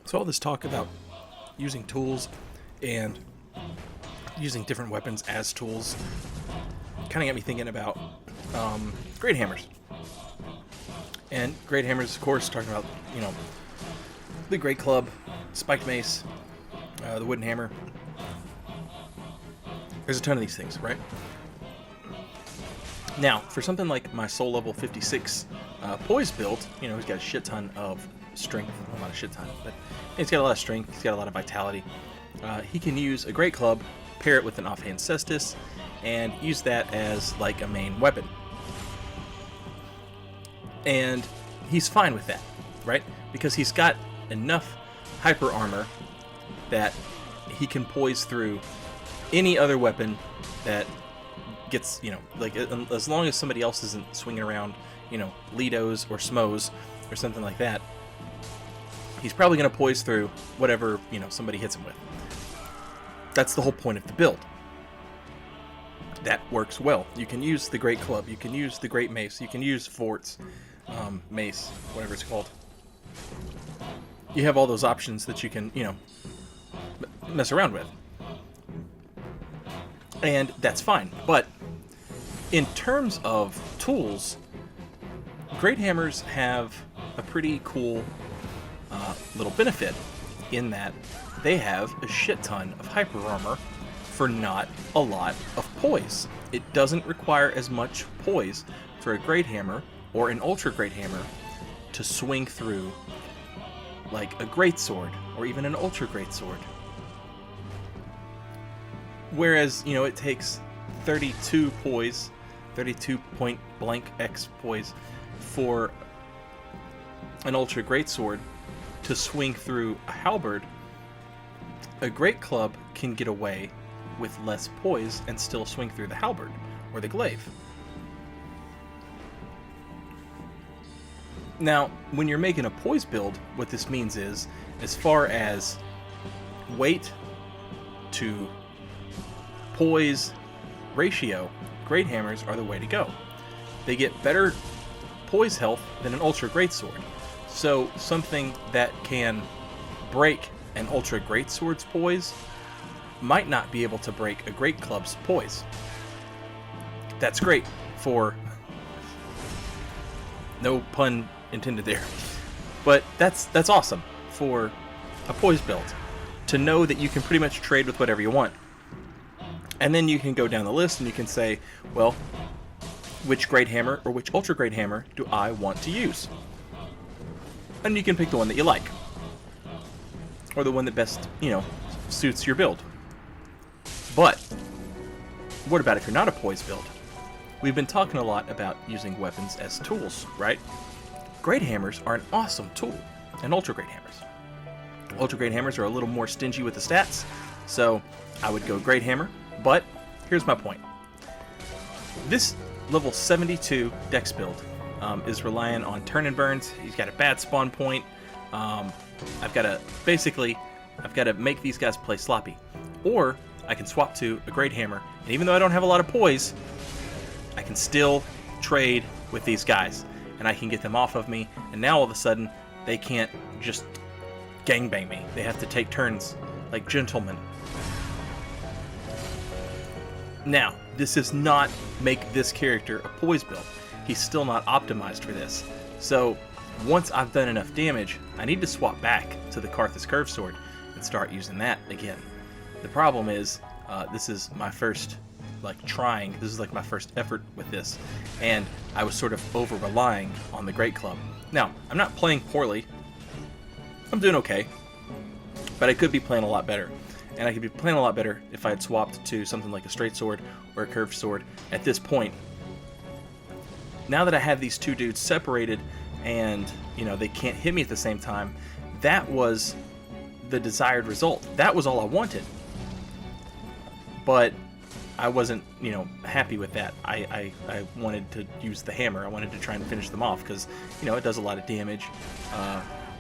So all this talk about using tools and using different weapons as tools kind of got me thinking about great hammers. And great hammers, of course, talking about, the great club, spiked mace, the wooden hammer. There's a ton of these things, right? Now, for something like my soul level 56 poise build, he's got a shit ton of strength. Well, not a shit ton, but he's got a lot of strength. He's got a lot of vitality. He can use a great club, pair it with an offhand cestus, and use that as like a main weapon. And he's fine with that, right? Because he's got enough hyper armor that he can poise through any other weapon that gets, as long as somebody else isn't swinging around, Lidos or Smos or something like that, he's probably going to poise through whatever, somebody hits him with. That's the whole point of the build. That works well. You can use the great club, you can use the great mace, you can use forts, mace, whatever it's called. You have all those options that you can, mess around with. And that's fine. But in terms of tools, great hammers have a pretty cool little benefit in that they have a shit ton of hyper armor for not a lot of poise. It doesn't require as much poise for a great hammer or an ultra great hammer to swing through like a great sword or even an ultra great sword. Whereas, it takes 32 poise, 32 point blank X poise for an ultra great sword to swing through a halberd. A great club can get away with less poise and still swing through the halberd or the glaive. Now, when you're making a poise build, what this means is, as far as weight to poise ratio, great hammers are the way to go. They get better poise health than an ultra great sword. So something that can break an ultra great sword's poise might not be able to break a great club's poise. That's great for, no pun intended there, but that's awesome for a poise build, to know that you can pretty much trade with whatever you want. And then you can go down the list and you can say, well, which great hammer or which ultra great hammer do I want to use? And you can pick the one that you like, or the one that best, suits your build. But what about if you're not a poise build? We've been talking a lot about using weapons as tools, right? Great hammers are an awesome tool, and ultra great hammers. Ultra great hammers are a little more stingy with the stats, so I would go great hammer. But here's my point. This level 72 dex build is relying on turn and burns. He's got a bad spawn point. I've got to make these guys play sloppy. Or I can swap to a great hammer, and even though I don't have a lot of poise, I can still trade with these guys, and I can get them off of me, and now all of a sudden they can't just gangbang me. They have to take turns like gentlemen. Now, this does not make this character a poise build. He's still not optimized for this. So, once I've done enough damage, I need to swap back to the Karthus Curve Sword and start using that again. The problem is, this is my first, this is my first effort with this, and I was sort of over-relying on the Great Club. Now, I'm not playing poorly. I'm doing okay, but I could be playing a lot better. And I could be playing a lot better if I had swapped to something like a straight sword or a curved sword at this point. Now that I have these two dudes separated and, they can't hit me at the same time, that was the desired result. That was all I wanted. But I wasn't, happy with that. I wanted to use the hammer. I wanted to try and finish them off because, it does a lot of damage.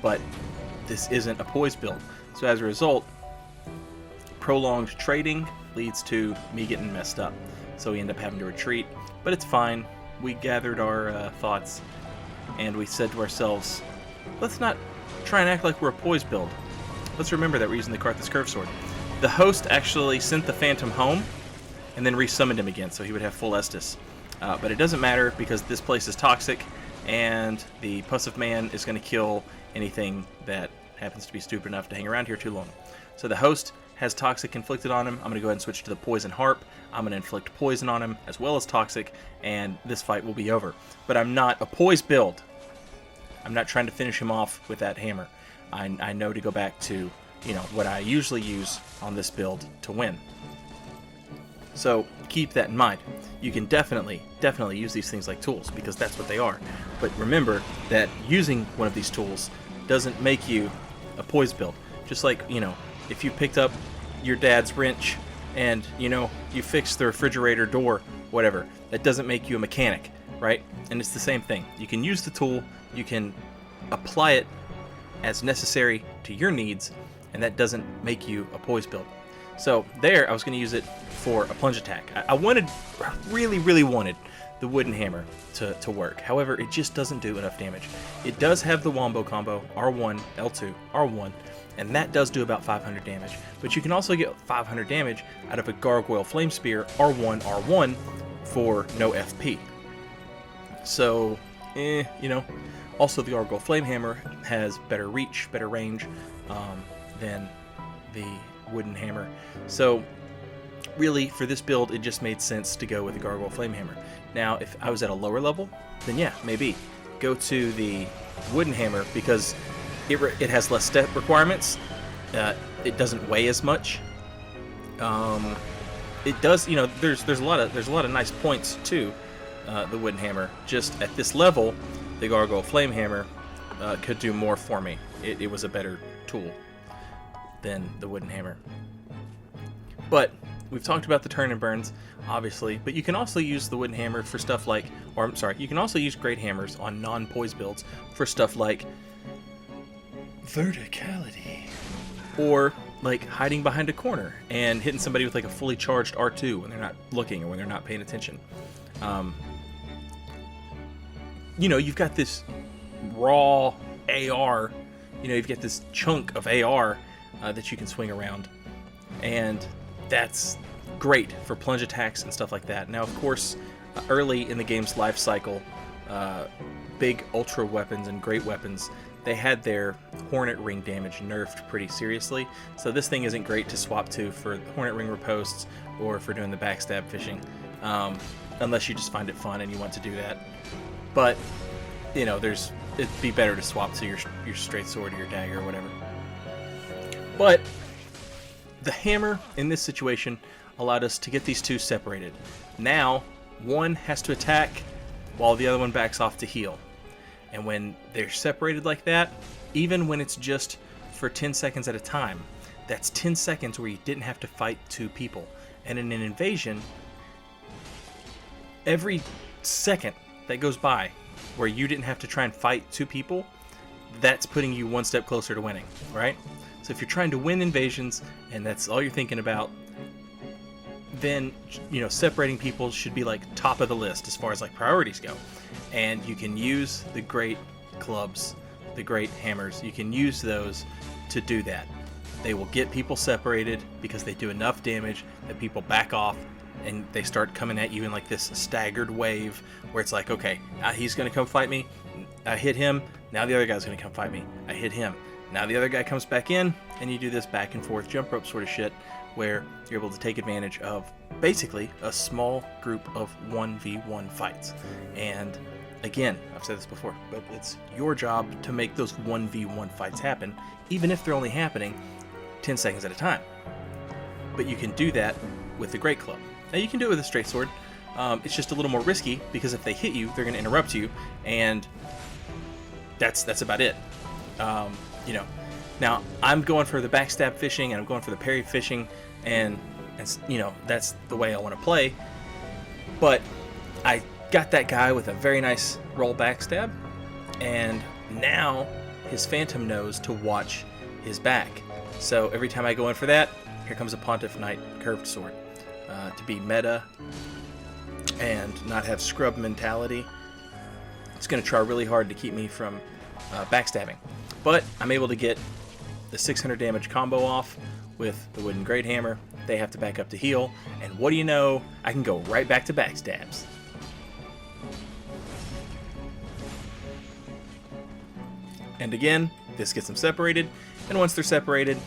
But this isn't a poise build. So as a result, prolonged trading leads to me getting messed up. So we end up having to retreat. But it's fine. We gathered our thoughts and we said to ourselves, let's not try and act like we're a poise build. let's remember that we're using the Karthus Curve Sword. The host actually sent the Phantom home and then resummoned him again, so he would have full Estus. But it doesn't matter because this place is toxic, and the Pus of Man is going to kill anything that happens to be stupid enough to hang around here too long. So the host has Toxic inflicted on him. I'm going to go ahead and switch to the Poison Harp. I'm going to inflict Poison on him as well as Toxic, and this fight will be over. But I'm not a Poise build. I'm not trying to finish him off with that hammer. I know to go back to, what I usually use on this build to win. So keep that in mind. You can definitely use these things like tools, because that's what they are. But remember that using one of these tools doesn't make you a poise build. Just like, if you picked up your dad's wrench and, you fixed the refrigerator door, whatever, that doesn't make you a mechanic, right? And it's the same thing. You can use the tool, you can apply it as necessary to your needs, and that doesn't make you a poise build. So there, I was going to use it for a plunge attack. I really wanted the wooden hammer to work. However, it just doesn't do enough damage. It does have the wombo combo, R1, L2, R1, and that does do about 500 damage. But you can also get 500 damage out of a Gargoyle Flame Spear, R1, R1, for no FP. So, also the Gargoyle Flame Hammer has better reach, better range than the wooden hammer. So really, for this build, it just made sense to go with the Gargoyle Flame Hammer. Now, if I was at a lower level, then yeah, maybe go to the wooden hammer, because it has less step requirements. It doesn't weigh as much. It does, there's a lot of nice points to the wooden hammer. Just at this level, the Gargoyle Flame Hammer could do more for me. It was a better tool than the wooden hammer. But we've talked about the turn and burns, obviously, but you can also use the wooden hammer for stuff like, you can also use great hammers on non-poise builds for stuff like verticality, or like hiding behind a corner and hitting somebody with like a fully charged R2 when they're not looking or when they're not paying attention. You've got this raw AR, you've got this chunk of AR that you can swing around, and that's great for plunge attacks and stuff like that. Now, of course, early in the game's life cycle, big ultra weapons and great weapons, they had their Hornet Ring damage nerfed pretty seriously, so this thing isn't great to swap to for Hornet Ring riposts or for doing the backstab fishing, unless you just find it fun and you want to do that. But, it'd be better to swap to your straight sword or your dagger or whatever. But the hammer in this situation allowed us to get these two separated. Now, one has to attack while the other one backs off to heal. And when they're separated like that, even when it's just for 10 seconds at a time, that's 10 seconds where you didn't have to fight two people. And in an invasion, every second that goes by where you didn't have to try and fight two people, that's putting you one step closer to winning, right? So if you're trying to win invasions and that's all you're thinking about, then separating people should be like top of the list as far as like priorities go. And you can use the great clubs, the great hammers, you can use those to do that. They will get people separated because they do enough damage that people back off and they start coming at you in like this staggered wave where it's like, okay, he's gonna come fight me, I hit him, now the other guy's gonna come fight me, I hit him, now the other guy comes back in, and you do this back and forth jump rope sort of shit where you're able to take advantage of basically a small group of 1v1 fights. And again, I've said this before, but it's your job to make those 1v1 fights happen, even if they're only happening 10 seconds at a time. But you can do that with the Great Club. Now you can do it with a straight sword. It's just a little more risky because if they hit you, they're going to interrupt you, and that's about it. Now I'm going for the backstab fishing and I'm going for the parry fishing, and that's the way I want to play. But I got that guy with a very nice roll backstab, and now his Phantom knows to watch his back. So every time I go in for that, here comes a Pontiff Knight curved sword. To be meta and not have scrub mentality, it's going to try really hard to keep me from backstabbing. But I'm able to get the 600 damage combo off with the wooden great hammer. They have to back up to heal, and what do you know? I can go right back to backstabs. And again, this gets them separated, and once they're separated,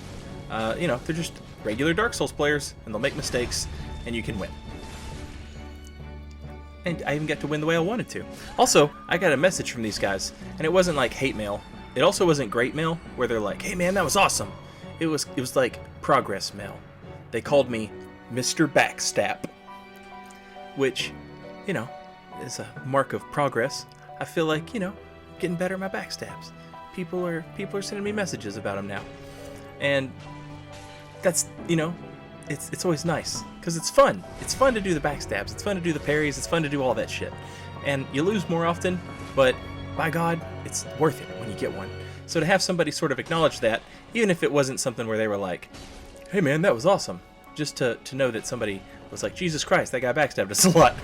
they're just regular Dark Souls players, and they'll make mistakes, and you can win. And I even got to win the way I wanted to. Also, I got a message from these guys, and it wasn't like hate mail. It also wasn't great mail, where they're like, hey man, that was awesome. It was like progress mail. They called me Mr. Backstab, which, is a mark of progress. I feel like, getting better at my backstabs. People are sending me messages about them now, and that's it's always nice because it's fun. It's fun to do the backstabs. It's fun to do the parries. It's fun to do all that shit. And you lose more often, but by God, it's worth it when you get one. So to have somebody sort of acknowledge that, even if it wasn't something where they were like, "Hey man, that was awesome," just to know that somebody was like, "Jesus Christ, that guy backstabbed us a lot."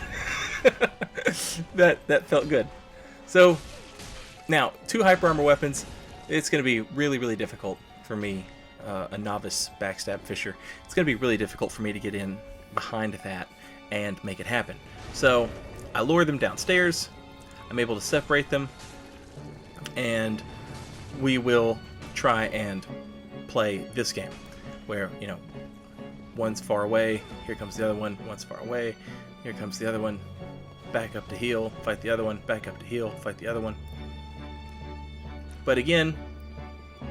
that felt good. So. Now, 2 hyper armor weapons, it's going to be really, really difficult for me, a novice backstab fisher. It's going to be really difficult for me to get in behind that and make it happen. So, I lure them downstairs, I'm able to separate them, and we will try and play this game, where, one's far away, here comes the other one, one's far away, here comes the other one, back up to heal, fight the other one, back up to heal, fight the other one. But again,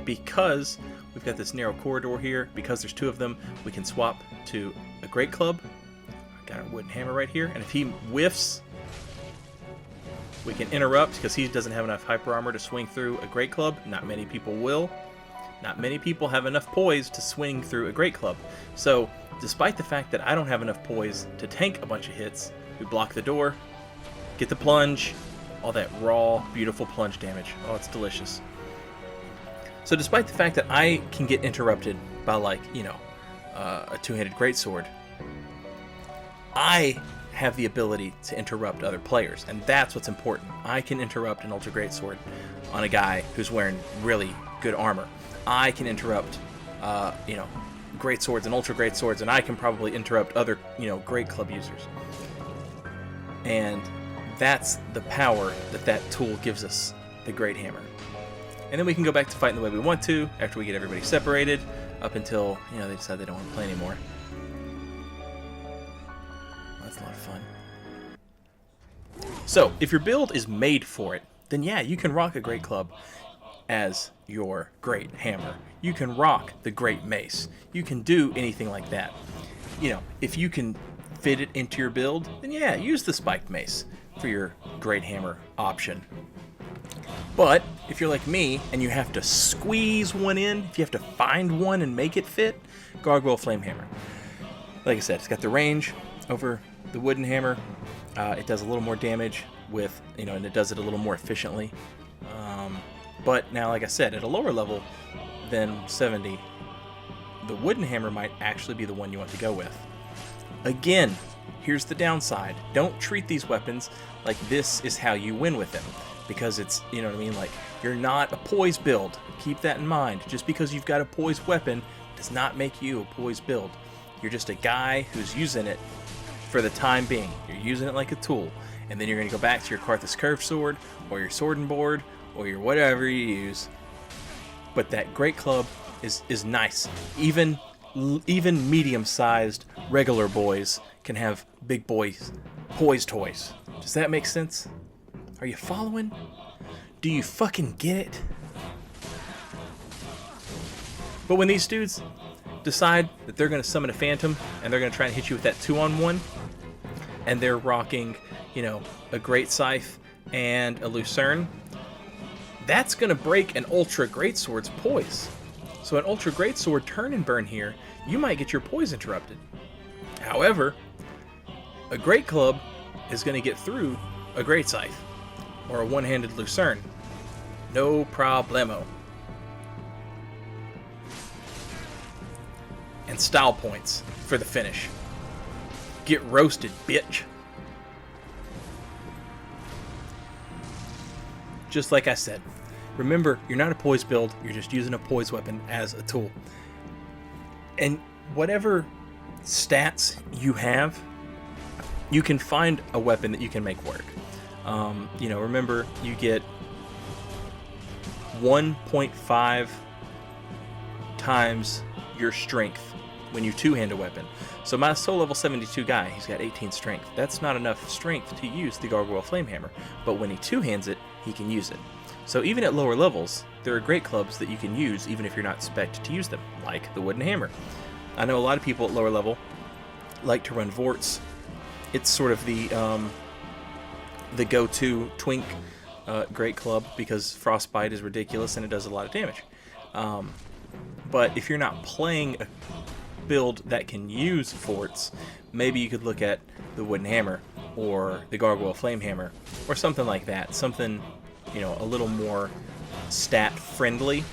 because we've got this narrow corridor here, because there's 2 of them, we can swap to a great club. Got our wooden hammer right here, and if he whiffs, we can interrupt because he doesn't have enough hyper armor to swing through a great club. Not many people will. Not many people have enough poise to swing through a great club. So, despite the fact that I don't have enough poise to tank a bunch of hits, we block the door, get the plunge, all that raw, beautiful plunge damage. Oh, it's delicious. So despite the fact that I can get interrupted by, a 2-handed greatsword, I have the ability to interrupt other players, and that's what's important. I can interrupt an ultra greatsword on a guy who's wearing really good armor. I can interrupt, greatswords and ultra greatswords, and I can probably interrupt other, great club users. And that's the power that tool gives us, the Great Hammer. And then we can go back to fighting the way we want to, after we get everybody separated, up until, they decide they don't want to play anymore. That's a lot of fun. So, if your build is made for it, then yeah, you can rock a Great Club as your Great Hammer. You can rock the Great Mace. You can do anything like that. If you can fit it into your build, then yeah, use the Spiked Mace for your Great Hammer option. But if you're like me and you have to squeeze one in, if you have to find one and make it fit, Gargoyle Flame Hammer. Like I said, it's got the range over the wooden hammer. It does a little more damage with, and it does it a little more efficiently. But now, like I said, at a lower level than 70, the wooden hammer might actually be the one you want to go with. Again, here's the downside. Don't treat these weapons like this is how you win with them. Because it's, like, you're not a poise build. Keep that in mind. Just because you've got a poised weapon does not make you a poised build. You're just a guy who's using it for the time being. You're using it like a tool. And then you're going to go back to your Karthus Curved Sword, or your Sword and Board, or your whatever you use. But that Great Club is nice. Even medium-sized regular boys can have big boys poise toys. Does that make sense? Are you following? Do you fucking get it? But when these dudes decide that they're going to summon a Phantom and they're going to try and hit you with that 2-on-1, and they're rocking, a Great Scythe and a Lucerne, that's going to break an Ultra Greatsword's poise. So an Ultra Greatsword turn and burn here, you might get your poise interrupted. However, a Great Club is going to get through a Great Scythe or a one-handed Lucerne. No problemo. And style points for the finish. Get roasted, bitch. Just like I said, Remember, you're not a poise build, you're just using a poise weapon as a tool. And whatever stats you have, you can find a weapon that you can make work. Remember, you get 1.5 times your strength when you two-hand a weapon. So my soul level 72 guy, he's got 18 strength. That's not enough strength to use the Gargoyle Flamehammer, but when he two-hands it, he can use it. So even at lower levels, there are great clubs that you can use even if you're not expected to use them, like the Wooden Hammer. I know a lot of people at lower level like to run Vorts. It's sort of the go-to twink great club because Frostbite is ridiculous and it does a lot of damage. But if you're not playing a build that can use Forts, maybe you could look at the Wooden Hammer or the Gargoyle Flamehammer or something like that. Something, a little more stat friendly,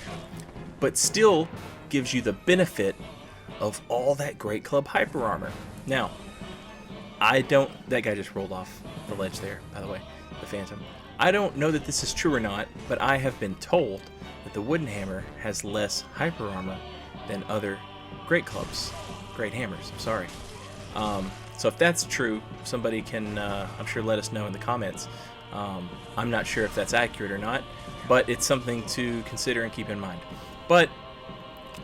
but still gives you the benefit of all that great club hyper armor. Now, that guy just rolled off the ledge there, by the way, the Phantom. I don't know that this is true or not, but I have been told that the Wooden Hammer has less hyper armor than other great clubs, great hammers, I'm sorry. So if that's true, somebody can, I'm sure, let us know in the comments. I'm not sure if that's accurate or not, but it's something to consider and keep in mind. But,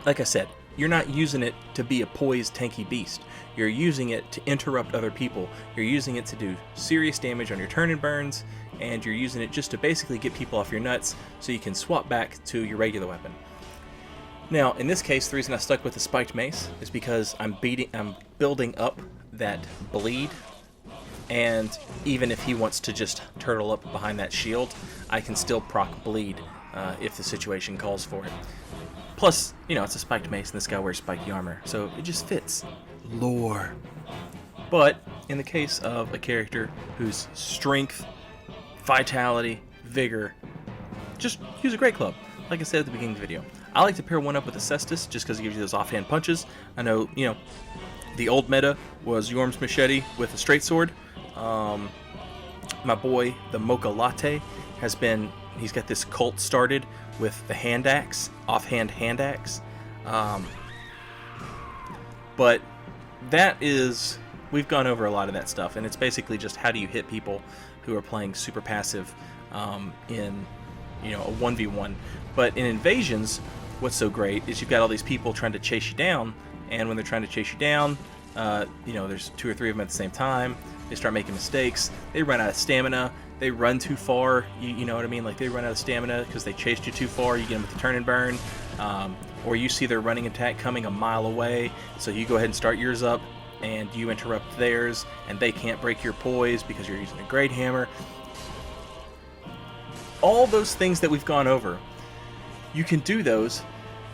like I said, you're not using it to be a poised, tanky beast. You're using it to interrupt other people. You're using it to do serious damage on your turn and burns, and you're using it just to basically get people off your nuts so you can swap back to your regular weapon. Now, in this case, the reason I stuck with the spiked mace is because I'm building up that bleed, and even if he wants to just turtle up behind that shield, I can still proc bleed if the situation calls for it. Plus, it's a spiked mace and this guy wears spiky armor, so it just fits. Lore. But in the case of a character whose strength, vitality, vigor, just use a great club. Like I said at the beginning of the video, I like to pair one up with a Cestus just because it gives you those offhand punches. I know, the old meta was Yorm's Machete with a straight sword. My boy, the Mocha Latte, he's got this cult started with the hand axe, offhand hand axe. But we've gone over a lot of that stuff, and it's basically just how do you hit people who are playing super passive in a 1v1. But in invasions, what's so great is you've got all these people trying to chase you down, and when they're trying to chase you down, there's 2 or 3 of them at the same time. They start making mistakes. They run out of stamina. They run too far. You know what I mean? Like, they run out of stamina because they chased you too far. You get them with the turn and burn. Or you see their running attack coming a mile away, so you go ahead and start yours up, and you interrupt theirs, and they can't break your poise because you're using a great hammer. All those things that we've gone over, you can do those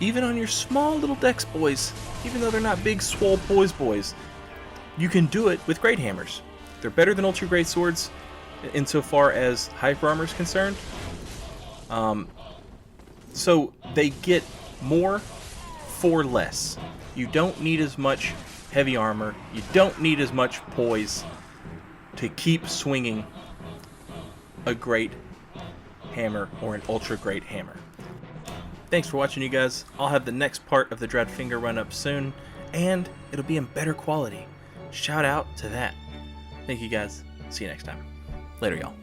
even on your small little dex boys, even though they're not big swole poise boys. You can do it with great hammers. They're better than ultra great swords insofar as hyper armor is concerned. So they get more for less. You don't need as much heavy armor. You don't need as much poise to keep swinging a great hammer or an ultra great hammer. Thanks for watching, you guys. I'll have the next part of the Dread Finger run up soon, and it'll be in better quality. Shout out to that. Thank you guys. See you next time. Later, y'all.